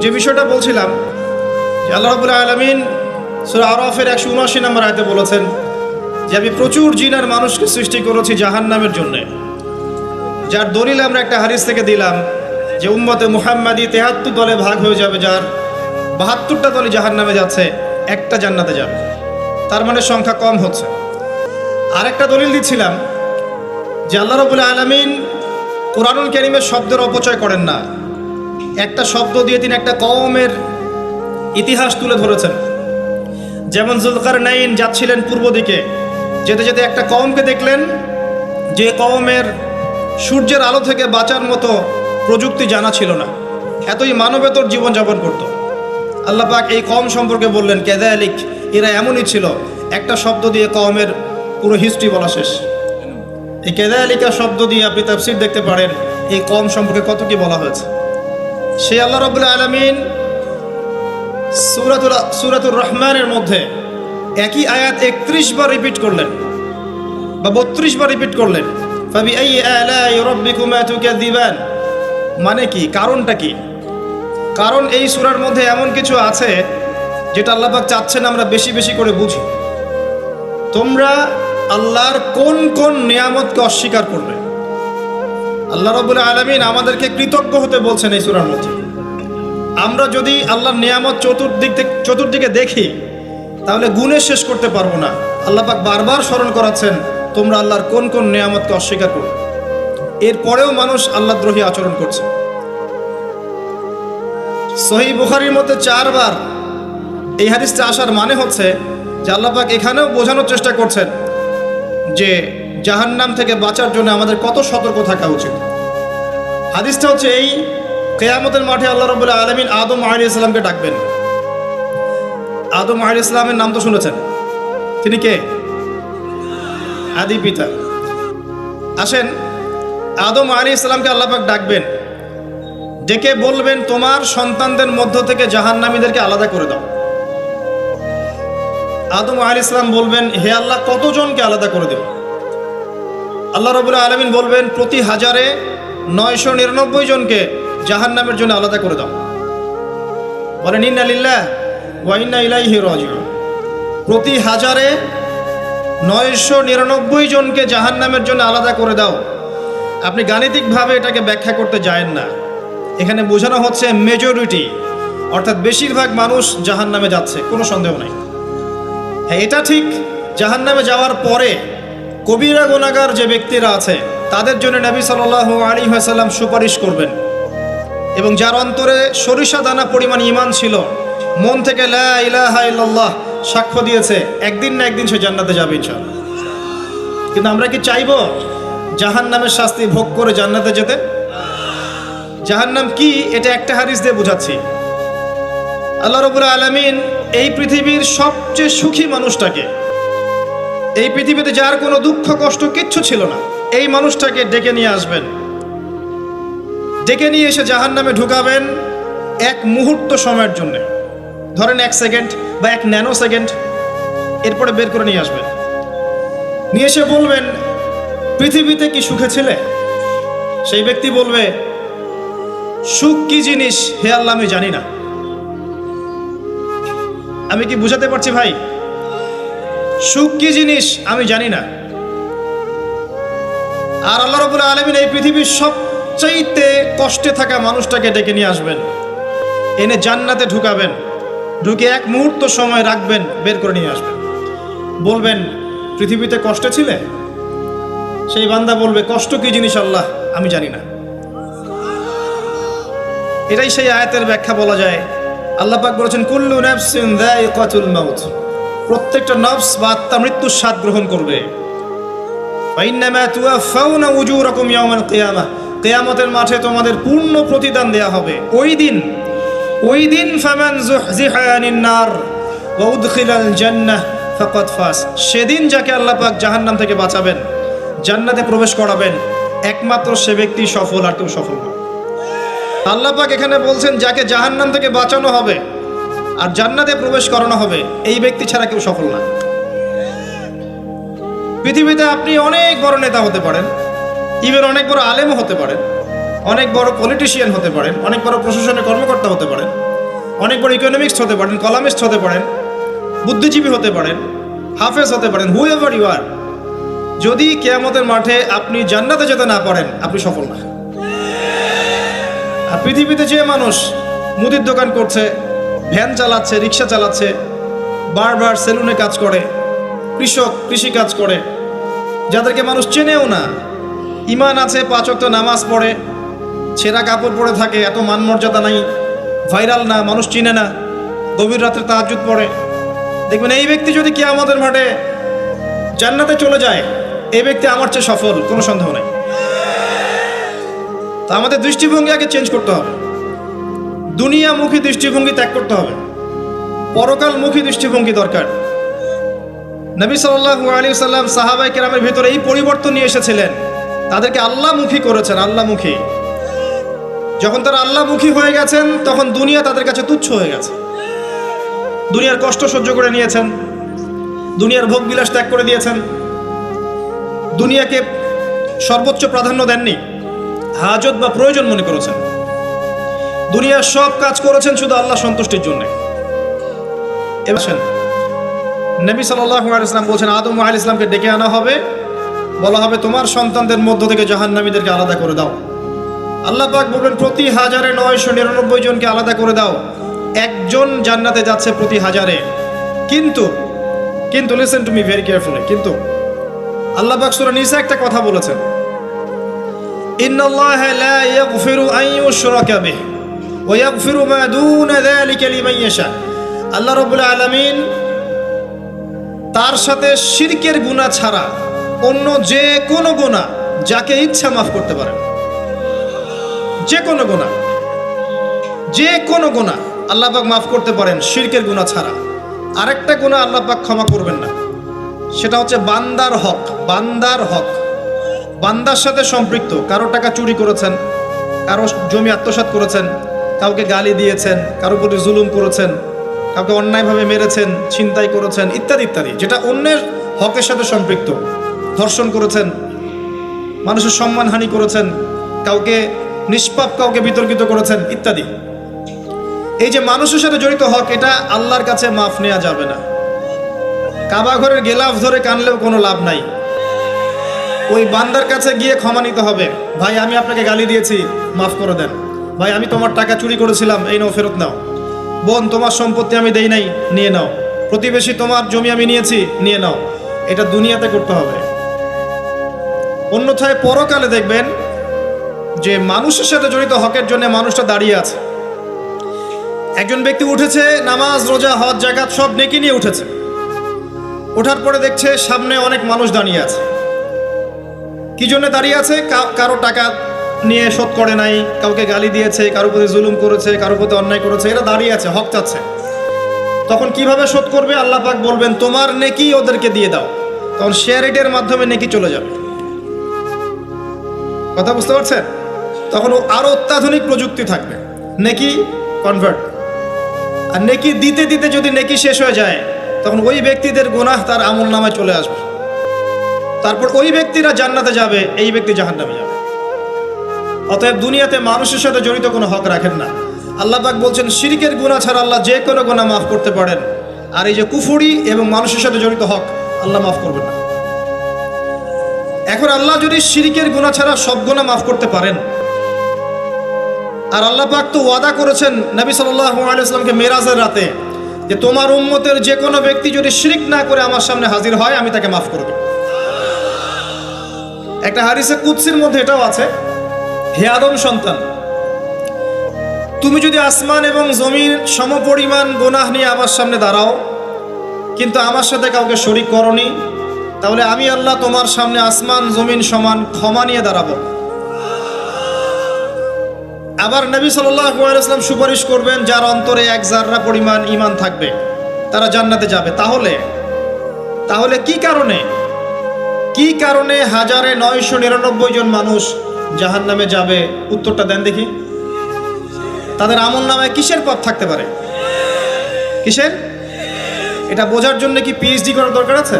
যে বিষয়টা বলছিলাম যে আল্লাহ রাব্বুল আলামিন সূরা আরাফের 179 নম্বর আয়াতে বলেছেন যে আমি প্রচুর জিন আর মানুষকে সৃষ্টি করেছি জাহান্নামের জন্য। যার দলিল আমরা একটা হাদিস থেকে দিলাম যে উম্মতে মুহাম্মাদি 73 দলে ভাগ হয়ে যাবে, যার 72টা দলে জাহান্নামে যাচ্ছে, একটা জান্নাতে যাবে। তার মানে সংখ্যা কম হচ্ছে। আরেকটা দলিল দিচ্ছিলাম যে আল্লাহ রাব্বুল আলামিন কোরআনুল কারীমের শব্দের অপচয় করেন না। একটা শব্দ দিয়ে তিনি একটা কওমের ইতিহাস তুলে ধরেছেন। যেমন যুলকারনাইন যাচ্ছিলেন পূর্ব দিকে, যেতে যেতে একটা কওমকে দেখলেন যে কওমের সূর্যের আলো থেকে বাঁচার মতো প্রযুক্তি জানা ছিল না, এতই মানবেতর জীবনযাপন করত। আল্লাহ পাক এই কওম সম্পর্কে বললেন কাযালিক, এরা এমনই ছিল। একটা শব্দ দিয়ে কওমের পুরো হিস্ট্রি বলা শেষ। এই কাযালিকা শব্দ দিয়ে আপনি তাফসীর দেখতে পারেন এই কওম সম্পর্কে কত কি বলা হয়েছে। সেই আল্লাহ রাব্বুল আলামিন সূরাতুর রহমানের মধ্যে একই আয়াত 31 বার রিপিট করলেন বা 32 বার রিপিট করলেন। ফাবিআইয়ি আলাই রাব্বিকুমা তুকাযিবান, মানে কি, কারণটা কি? কারণ এই সূরার মধ্যে এমন কিছু আছে যেটা আল্লাহ পাক চাচ্ছেন আমরা বেশি বেশি করে বুঝি। তোমরা আল্লাহর কোন কোন নিয়ামতকে অস্বীকার করবে? আল্লাহ রাব্বুল আলামিন আমাদেরকে কৃতজ্ঞ হতে বলছেন এই সূরার মধ্যে। আমরা যদি আল্লাহর নিয়ামত চতুর্দিকে দেখি তাহলে গুণে শেষ করতে পারবো না। আল্লাহ পাক বারবার স্মরণ করাচ্ছেন তোমরা আল্লাহর কোন কোন নিয়ামতকে অস্বীকার করবে। এরপরেও মানুষ আল্লাহদ্রোহী আচরণ করছে। সহিহ বুখারীর মধ্যে 4 বার এই হাদিসটা আসার মানে হচ্ছে যে আল্লাহ পাক এখানেও বোঝানোর চেষ্টা করছেন যে জাহান্নাম থেকে বাঁচার জন্য আমাদের কত সতর্ক থাকা উচিত। হাদিসটা হচ্ছে এই, কিয়ামতের মাঠে আল্লাহ রাব্বুল আলামিন আদম আলাইহিস সালামকে ডাকবেন। আদম আলাইহিস সালামের নাম তো শুনেছেন, তিনি কে? আদি পিতা। আসেন, আদম আলাইহিস সালামকে আল্লাহ পাক ডাকবেন, ডেকে বলবেন তোমার সন্তানদের মধ্য থেকে জাহান্নামীদেরকে আলাদা করে দাও। আদম আলাইহিস সালাম বলবেন হে আল্লাহ কতজনকে আলাদা করে দেব? আল্লাহ রাব্বুল আলামিন বলবেন প্রতি 1000-এ 999 জনকে জাহান্নামের জন্য আলাদা করে দাও। বলেন ইন্না লিল্লাহ ওয়া ইন্না ইলাইহি রাজিউন। প্রতি 1000-এ 999 জনকে জাহান্নামের জন্য আলাদা করে দাও। আপনি গাণিতিকভাবে এটাকে ব্যাখ্যা করতে যায়েন না। এখানে বোঝানো হচ্ছে মেজরিটি, অর্থাৎ বেশিরভাগ মানুষ জাহান্নামে যাচ্ছে, কোনো সন্দেহ নাই। হ্যাঁ, এটা ঠিক, জাহান্নামে যাওয়ার পরে কবিরা গুনাহগার যে ব্যক্তিরা আছে তাদের জন্য নবী সাল্লাল্লাহু আলাইহি ওয়াসাল্লাম সুপারিশ করবেন। এবং যার অন্তরে সরিষা দানা পরিমাণ ঈমান ছিল, মন থেকে লা ইলাহা ইল্লাল্লাহ সাক্ষ্য দিয়েছে, একদিন না একদিন সে জান্নাতে যাবে ইনশাআল্লাহ। কিন্তু আমরা কি চাইবো জাহান্নামের শাস্তি ভোগ করে জান্নাতে যেতে? জাহান্নাম কি এটা একটা হাদিস দিয়ে বুঝাচ্ছি। আল্লাহ রাব্বুল আলামিন এই পৃথিবীর সবচেয়ে সুখী মানুষটাকে, এই পৃথিবীতে যার কোনো দুঃখ কষ্ট কিচ্ছু ছিল না, এই মানুষটাকে ডেকে নিয়ে আসবেন। ডেকে নিয়ে এসে জাহান্নামে ঢুকাবেন এক মুহূর্ত সময়ের জন্য, ধরেন 1 সেকেন্ড বা 1 ন্যানো সেকেন্ড। এরপরে বের করে নিয়ে আসবেন, নিয়ে এসে বলবেন পৃথিবীতে কি সুখে ছিলে? সেই ব্যক্তি বলবে সুখ কি জিনিস হে আল্লাহ আমি জানি না। আমি কি বুঝাতে পারছি ভাই? সুখ কি জিনিস আমি জানি না। আর আল্লাহ রাব্বুল আলামিন এই পৃথিবীর সবচাইতে কষ্টে থাকা মানুষটাকে ডেকে নিয়ে আসবেন, এনে জান্নাতে ঢুকাবেন, ঢুকে 1 মুহূর্ত সময় রাখবেন, বের করে নিয়ে আসবেন। বলবেন পৃথিবীতে কষ্টে ছিলে? সেই বান্দা বলবে কষ্ট কি জিনিস আল্লাহ আমি জানি না। এটাই সেই আয়াতের ব্যাখ্যা বলা যায়। আল্লাহ পাক বলেছেন কুল্লু নাফসিন যায়িকাতুল মাউত, প্রত্যেকটা নফস বা আত্মা মৃত্যুর স্বাদ গ্রহণ করবে। ওয়া ইন্নামা তুওয়াফাউনা উজুরাকুম ইয়াওমাল কিয়ামাহ, কিয়ামতের মাঠে তোমাদের পূর্ণ প্রতিদান দেয়া হবে। ওই দিন ফামান যুহজিহা আনিন নার ওয়া উদখিলাল জান্নাহ ফাকাদ ফাজ, সেদিন যাকে আল্লাহ পাক জাহান্নাম থেকে বাঁচাবেন, জান্নাতে প্রবেশ করাবেন, একমাত্র সে ব্যক্তি সফল, আর কেউ সফল না। আল্লাহ পাক এখানে বলছেন যাকে জাহান্নাম থেকে বাঁচানো হবে আর জান্নাতে প্রবেশ করানো হবে, এই ব্যক্তি ছাড়া কেউ সফল না। পৃথিবীতে আপনি অনেক বড় নেতা হতে পারেন, ইভেন অনেক বড় আলেমও হতে পারেন, অনেক বড় পলিটিশিয়ান হতে পারেন, অনেক বড় প্রশাসনের কর্মকর্তা হতে পারেন, অনেক বড় ইকোনমিক্স হতে পারেন, কলামিস্ট হতে পারেন, বুদ্ধিজীবী হতে পারেন, হাফেজ হতে পারেন, হু এভার ইউ আর, যদি কিয়ামতের মাঠে আপনি জান্নাতে যেতে না পারেন, আপনি সফল না। আর পৃথিবীতে যে মানুষ মুদির দোকান করছে, ভ্যান চালাচ্ছে, রিক্সা চালাচ্ছে, বারবার সেলুনে কাজ করে, কৃষক কৃষি কাজ করে, যাদেরকে মানুষ চেনেও না, ইমান আছে, 5 ওয়াক্ত নামাজ পড়ে, ছেঁড়া কাপড় পরে থাকে, এত মান মর্যাদা নাই, ভাইরাল না, মানুষ চিনে না, গভীর রাত্রে তাহাজ্জুদ পড়ে, দেখবেন এই ব্যক্তি যদি কিয়ামতের মাঠে জান্নাতে চলে যায়, এই ব্যক্তি আমার চেয়ে সফল, কোনো সন্দেহ নাই। তা আমাদের দৃষ্টিভঙ্গি আগে চেঞ্জ করতে হবে, দুনিয়ামুখী দৃষ্টিভঙ্গি ত্যাগ করতে হবে, পরকালমুখী দৃষ্টিভঙ্গি দরকার। নবী সাল্লাল্লাহু আলাইহি ওয়াসাল্লাম সাহাবায়ে কেরামের ভিতরে এই পরিবর্তন নিয়ে এসেছিলেন, তাদেরকে আল্লাহমুখী করেছেন, আল্লাহমুখী। যখন তারা আল্লাহমুখী হয়ে গেছেন, তখন দুনিয়া তাদের কাছে তুচ্ছ হয়ে গেছে। দুনিয়ার কষ্ট সহ্য করে নিয়েছেন, দুনিয়ার ভোগ বিলাস ত্যাগ করে দিয়েছেন, দুনিয়াকে সর্বোচ্চ প্রাধান্য দেননি, হাজত বা প্রয়োজন মনে করেছেন। দুনিয়ার সব কাজ করেছেন শুধু আল্লাহ সন্তুষ্টির জন্য। এবার নবী সাল্লাল্লাহু আলাইহি ওয়াসাল্লাম বলছেন, আদম আলাইহিস সালামকে ডেকে আনা হবে, বলা হবে তোমার সন্তানদের মধ্য থেকে জাহান্নামীদেরকে আলাদা করে দাও। আল্লাহ পাক বলবেন প্রতি 1999 জনকে আলাদা করে দাও, একজন জান্নাতে যাচ্ছে প্রতি 1000-এ। কিন্তু listen to me very carefully, কিন্তু আল্লাহ পাক সূরা নিসা একটা কথা বলেছেন, ইন্নাল্লাহা লা ইয়াগফিরু আন ইউশরাকা বিহি ওয়া ইয়াগফিরু মা দুনা যালিকা লিমান ইয়াশা। আল্লাহ রাব্বুল আলামিন তার সাথে শিরকের গুনাহ ছাড়া অন্য যে কোনো গুনাহ যাকে ইচ্ছা মাফ করতে পারেন। যে কোনো গুনাহ আল্লাহ পাক মাফ করতে পারেন শিরকের গুনাহ ছাড়া। আরেকটা গুনাহ আল্লাহ পাক ক্ষমা করবেন না, সেটা হচ্ছে বান্দার হক। বান্দার সাথে সম্পৃক্ত, কারো টাকা চুরি করেছেন, কারো জমি আত্মসাৎ করেছেন, কাউকে গালি দিয়েছেন, কারো প্রতি জুলুম করেছেন, কাউকে অন্যায়ভাবে মেরেছেন, ছিনতাই করেছেন, ইত্যাদি ইত্যাদি, যেটা অন্যের হকের সাথে সম্পৃক্ত। ধর্ষণ করেছেন, মানুষের সম্মানহানি করেছেন, কাউকে নিষ্পাপ কাউকে বিতর্কিত করেছেন, ইত্যাদি। এই যে মানুষের সাথে জড়িত হক, এটা আল্লাহর কাছে মাফ নেওয়া যাবে না। কাবা ঘরের গেলাফ ধরে কানলেও কোনো লাভ নাই, ওই বান্দার কাছে গিয়ে ক্ষমা নিতে হবে। ভাই আমি আপনাকে গালি দিয়েছি, মাফ করে দেন। ভাই আমি তোমার টাকা চুরি করেছিলাম, এই নাও ফেরত নাও। বোন তোমার সম্পত্তি আমি দেই নাই, নিয়ে নাও। প্রতিবেশী তোমার জমি আমি নিয়েছি, নিয়ে নাও। এটা দুনিয়াতে করতে হবে। অন্যথায় পরকালে দেখবেন যে মানুষের সাথে জড়িত হকের জন্য মানুষটা দাঁড়িয়ে আছে। একজন ব্যক্তি উঠেছে, নামাজ রোজা হজ জাকাত সব নেকি নিয়ে উঠেছে, ওঠার পরে দেখছে সামনে অনেক মানুষ দাঁড়িয়ে আছে। কি জন্য দাঁড়িয়ে আছে? কারো টাকা নিয়ে শোধ করে নাই, কাউকে গালি দিয়েছে, কারো প্রতি জুলুম করেছে, কারো প্রতি অন্যায় করেছে, এরা দাঁড়িয়ে আছে, হক চাচ্ছে। তখন কিভাবে শোধ করবে? আল্লাহ পাক বলবেন তোমার নেকি ওদেরকে দিয়ে দাও। তখন শেয়ারিটের মাধ্যমে নেকি চলে যাবে। কথা বুঝতে পারছেন? তখন আরো অত্যাধুনিক প্রযুক্তি থাকবে, নেকি কনভার্ট। আর নেকি দিতে দিতে যদি নেকি শেষ হয়ে যায়, তখন ওই ব্যক্তিদের গুনাহ তার আমল নামায় চলে আসবে। তারপর ওই ব্যক্তিরা জান্নাতে যাবে, এই ব্যক্তি জাহান্নামে যাবে। অতএব দুনিয়াতে মানুষের সাথে জড়িত কোনো হক রাখেন না। আল্লাহ পাক বলছেন শিরকের গুনাহ ছাড়া আল্লাহ যে কোনো গুনাহ মাফ করতে পারেন। আর এই যে কুফরি এবং মানুষের সাথে জড়িত হক, আল্লাহ মাফ করবেন না। এখন আল্লাহ যদি শিরকের গুনাহ ছাড়া সব গুনাহ মাফ করতে পারেন, আর আল্লাহ পাক তো ওয়াদা করেছেন নবী সাল্লাল্লাহু আলাইহি ওয়াসাল্লামকে মেরাজের রাতে, যে তোমার উম্মতের যে কোনো ব্যক্তি যদি শিরক না করে আমার সামনে হাজির হয়, আমি তাকে মাফ করে দেব। একটা হাদিসে কুদসির মধ্যে এটাও আছে, হে আদম সন্তান, তুমি যদি আসমান এবং জমির সমপরিমাণ গুনাহ নিয়ে আমার সামনে দাঁড়াও, কিন্তু আমার সাথে কাউকে শরীক করনি, তাহলে আমি আল্লাহ তোমার সামনে আসমান জমিন সমান ক্ষমা নিয়ে দাঁড়াবো। আবার নবী সাল্লাল্লাহু আলাইহি ওয়াসাল্লাম সুপারিশ করবেন, যার অন্তরে 1 জাররা পরিমাণ ঈমান থাকবে, তারা জান্নাতে যাবে। তাহলে কি কারণে 1999 জন মানুষ জাহান্নামে যাবে? উত্তরটা দেন দেখি। তাদের আমল নামায় কিসের পথ থাকতে পারে? কিসের? এটা বোঝার জন্য কি পিএইচডি করার দরকার আছে?